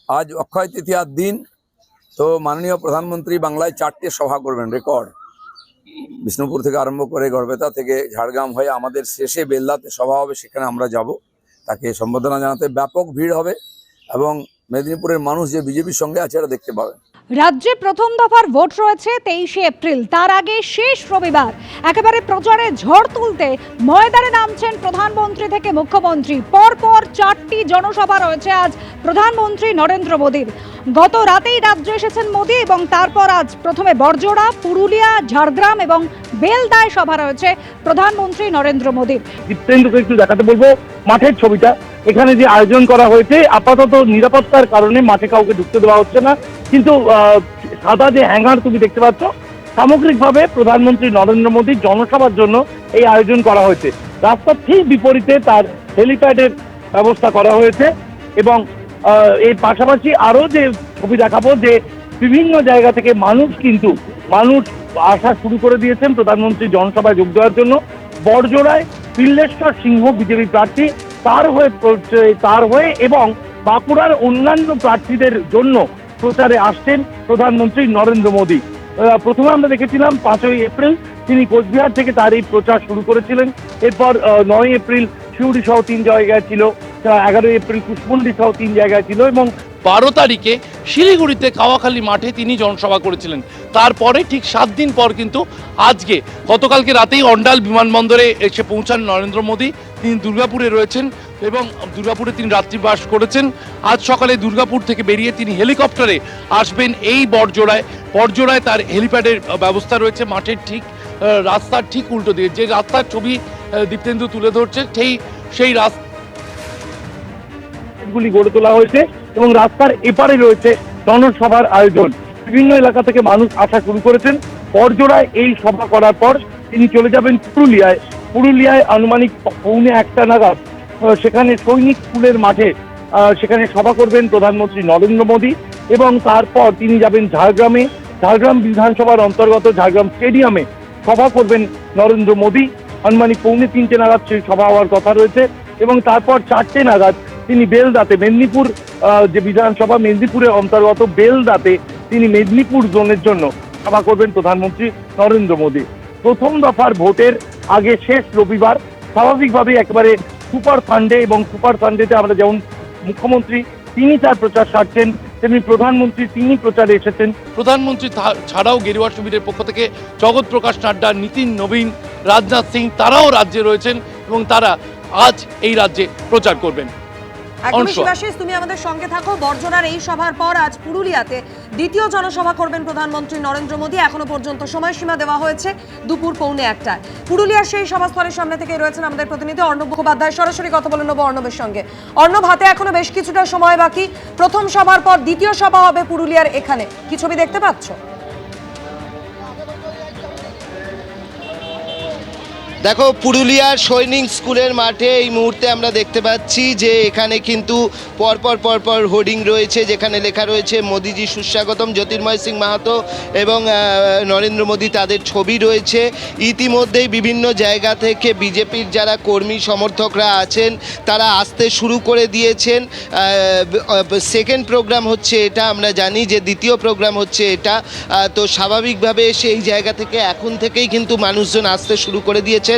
আজ অক্ষয় তৃতীয়ার দিন। তো মাননীয় প্রধানমন্ত্রী বাংলায় 4টে সভা করবেন রেকর্ড। বিষ্ণুপুর থেকে আরম্ভ করে গড়বেতা থেকে ঝাড়গ্রাম হয়ে আমাদের শেষে বেলদাতে সভা হবে, সেখানে আমরা যাব তাকে সম্বোধনা জানাতে। ব্যাপক ভিড় হবে এবং মেদিনীপুরের মানুষ যে বিজেপির সঙ্গে আছে এটা দেখতে পাবেন। রাজ্যে প্রথম দফার ভোট রয়েছে 23শে এপ্রিল। তার আগে শেষ রবিবার একেবারে প্রচারে ঝড় তুলতে ময়দানে নামছেন প্রধানমন্ত্রী থেকে মুখ্যমন্ত্রী। পরপর 4টি জনসভা রয়েছে আজ প্রধানমন্ত্রী নরেন্দ্র মোদীর। গত রাতেই রাজ্যে এসেছেন মোদী এবং তারপর আজ প্রথমে বড়জোড়া, পুরুলিয়া, ঝাড়গ্রাম এবং বেলদায় সভা রয়েছে প্রধানমন্ত্রী নরেন্দ্র মোদীর। দীপ্তেন্দুকে একটু দেখাতে বলবো মাঠের ছবিটা। এখানে যে আয়োজন করা হয়েছে, আপাতত নিরাপত্তার কারণে মাঠে কাউকে ঢুকতে দেওয়া হচ্ছে না, কিন্তু সাদা যে হ্যাঙ্গার তুমি দেখতে পাচ্ছ, সামগ্রিকভাবে প্রধানমন্ত্রী নরেন্দ্র মোদীর জনসভার জন্য এই আয়োজন করা হয়েছে। রাস্তার ঠিক বিপরীতে তার হেলিপ্যাডের ব্যবস্থা করা হয়েছে এবং এর পাশাপাশি আরো যে ছবি দেখাবো যে বিভিন্ন জায়গা থেকে মানুষ আসা শুরু করে দিয়েছেন প্রধানমন্ত্রী জনসভায় যোগ দেওয়ার জন্য। বড়জোড়ায় পিল্লেশ্বর সিংহ বিজেপি প্রার্থী, তার হয়ে এবং বাঁকুড়ার অন্যান্য প্রার্থীদের জন্য প্রচারে আসছেন প্রধানমন্ত্রী নরেন্দ্র মোদী। প্রথমে আমরা দেখেছিলাম 5ই এপ্রিল তিনি কোচবিহার থেকে তার এই প্রচার শুরু করেছিলেন। এরপর 9ই এপ্রিল শিউড়ি সহ 3 জায়গায় ছিল, 11ই এপ্রিল কুশমন্ডি সহ 3 জায়গায় ছিল এবং 12 তারিখে শিলিগুড়িতে কাওয়াখালী মাঠে তিনি জনসভা করেছিলেন। তারপরে ঠিক 7 দিন পর কিন্তু আজকে গতকালকে রাতেই অন্ডাল বিমানবন্দরে এসে পৌঁছান নরেন্দ্র মোদী। তিনি দুর্গাপুরে রয়েছেন এবং দুর্গাপুরে তিনি রাত্রিবাস করেছেন। আজ সকালে দুর্গাপুর থেকে বেরিয়ে তিনি হেলিকপ্টারে আসবেন এই বড়জোড়ায় তার হেলিপ্যাডের ব্যবস্থা রয়েছে। মাঠের ঠিক রাস্তার ঠিক উল্টো দিকে যে রাস্তার ছবি দীপ্তেন্দু তুলে ধরছে, সেই রাস্তা গুলি গড়ে তোলা হয়েছে এবং রাস্তার এপারে রয়েছে জনসভার আয়োজন। বিভিন্ন এলাকা থেকে মানুষ আসা শুরু করেছেন। বড়জোড়ায় এই সভা করার পর তিনি চলে যাবেন পুরুলিয়ায় আনুমানিক 1:45 নাগাদ সেখানে সৈনিক স্কুলের মাঠে সেখানে সভা করবেন প্রধানমন্ত্রী নরেন্দ্র মোদী এবং তারপর তিনি যাবেন ঝাড়গ্রাম বিধানসভার অন্তর্গত ঝাড়গ্রাম স্টেডিয়ামে সভা করবেন নরেন্দ্র মোদী। আনুমানিক 2:45 নাগাদ সেই সভা হওয়ার কথা রয়েছে এবং তারপর 4টে নাগাদ তিনি বেলদাতে, মেদিনীপুর যে বিধানসভা মেদিনীপুরের অন্তর্গত বেলদাতে তিনি মেদিনীপুর জোনের জন্য সভা করবেন প্রধানমন্ত্রী নরেন্দ্র মোদী। প্রথম দফার ভোটের আগে শেষ রবিবার স্বাভাবিকভাবে একেবারে সুপার সানডেতে আমরা যেমন মুখ্যমন্ত্রী তিনি তার প্রচার সারছেন, তেমনি প্রধানমন্ত্রী তিনি প্রচারে এসেছেন। প্রধানমন্ত্রী ছাড়াও গেরুয়া শিবিরের পক্ষ থেকে জগৎ প্রকাশ নাড্ডা, নীতিন নবীন, রাজনাথ সিং তারাও রাজ্যে রয়েছেন এবং তারা আজ এই রাজ্যে প্রচার করবেন। তুমি আমাদের সঙ্গে থাকো। বড়জোড়ার এই সভার পর আজ পুরুলিয়াতে দ্বিতীয় জনসভা করবেন প্রধানমন্ত্রী নরেন্দ্র মোদী। এখনো পর্যন্ত সময়সীমা দেওয়া হয়েছে দুপুর 1:45। পুরুলিয়ার সেই সভাস্থলের সামনে থেকে রয়েছেন আমাদের প্রতিনিধি অর্ণব মুখোপাধ্যায়। সরাসরি কথা বলে নেবো অর্ণবের সঙ্গে। অর্ণব, হাতে এখনো বেশ কিছুটা সময় বাকি। প্রথম সভার পর দ্বিতীয় সভা হবে পুরুলিয়ার এখানে, কি ছবি দেখতে পাচ্ছ? দেখো, পুরুলিয়ার সৈনিক স্কুলের মাঠে এই মুহূর্তে আমরা দেখতে পাচ্ছি যে এখানে কিন্তু পরপর হোর্ডিং রয়েছে, যেখানে লেখা রয়েছে মোদিজি সুস্বাগতম, জ্যোতির্ময় সিং মাহাতো এবং নরেন্দ্র মোদী তাদের ছবি রয়েছে। ইতিমধ্যেই বিভিন্ন জায়গা থেকে বিজেপির যারা কর্মী সমর্থকরা আছেন তারা আসতে শুরু করে দিয়েছেন। সেকেন্ড প্রোগ্রাম হচ্ছে এটা, আমরা জানি যে দ্বিতীয় প্রোগ্রাম হচ্ছে এটা। তো স্বাভাবিকভাবে সেই জায়গা থেকে এখন থেকেই কিন্তু মানুষজন আসতে শুরু করে দিয়েছেন।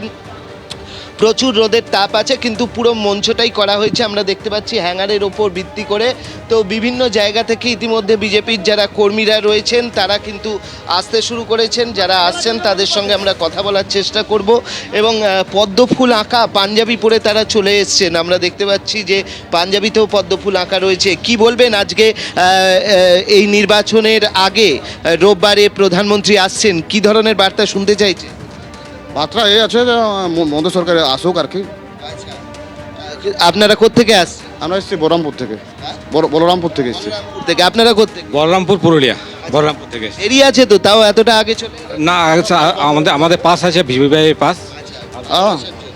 প্রচুর রোদের তাপ আছে, কিন্তু পুরো মঞ্চটাই করা হয়েছে আমরা দেখতে পাচ্ছি হ্যাঙ্গারের ওপর ভিত্তি করে। তো বিভিন্ন জায়গা থেকে ইতিমধ্যে বিজেপির যারা কর্মীরা রয়েছেন তারা কিন্তু আসতে শুরু করেছেন। যারা আসছেন তাদের সঙ্গে আমরা কথা বলার চেষ্টা করব এবং পদ্মফুল আঁকা পাঞ্জাবি পরে তারা চলে এসছেন। আমরা দেখতে পাচ্ছি যে পাঞ্জাবিতেও পদ্মফুল আঁকা রয়েছে। কি বলবেন আজকে এই নির্বাচনের আগে রোববারে প্রধানমন্ত্রী আসছেন, কি ধরনের বার্তা শুনতে চাইছে? বার্তা এই আছে যে মোদী সরকার আসুক আর কি। আপনারা কোত্থেকে আসছেন? আমরা এসেছি বলরামপুর থেকে। বলরামপুর থেকে এসেছি। আপনারা কোত্থেকে? বলরামপুর, পুরুলিয়া। বলরামপুর থেকে এরিয়া আছে তো, তাও এতটা আগে চলে না, আমাদের পাস আছে, বিজেপি পাস।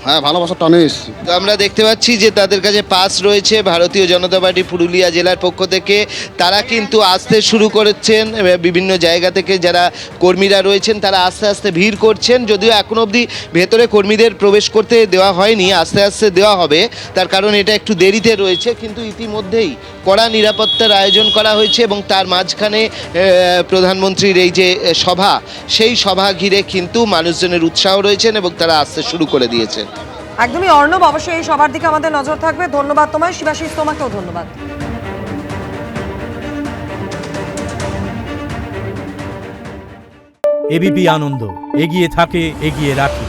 হ্যাঁ ভালোবাসার টানে এসেছি। তো আমরা দেখতে পাচ্ছি যে তাদের কাছে পাস রয়েছে ভারতীয় জনতা পার্টি পুরুলিয়া জেলার পক্ষ থেকে। তারা কিন্তু আসতে শুরু করেছেন, বিভিন্ন জায়গা থেকে যারা কর্মীরা রয়েছেন তারা আস্তে আস্তে ভিড় করছেন। যদিও এখন অবধি ভেতরে কর্মীদের প্রবেশ করতে দেওয়া হয়নি, আস্তে আস্তে দেওয়া হবে, তার কারণ এটা একটু দেরিতে রয়েছে। কিন্তু ইতিমধ্যেই কড়া নিরাপত্তার আয়োজন করা হয়েছে এবং তার মাঝখানে প্রধানমন্ত্রীর এই যে সভা, সেই সভা ঘিরে কিন্তু মানুষজনের উৎসাহ রয়েছেন এবং তারা আসতে শুরু করে দিয়েছেন। একদমই অর্ণব, অবশ্যই এই সবার দিকে আমাদের নজর থাকবে। ধন্যবাদ তোমায় শিবাশিস, তোমাকেও ধন্যবাদ। এবিপি আনন্দ এগিয়ে থাকে, এগিয়ে রাখে।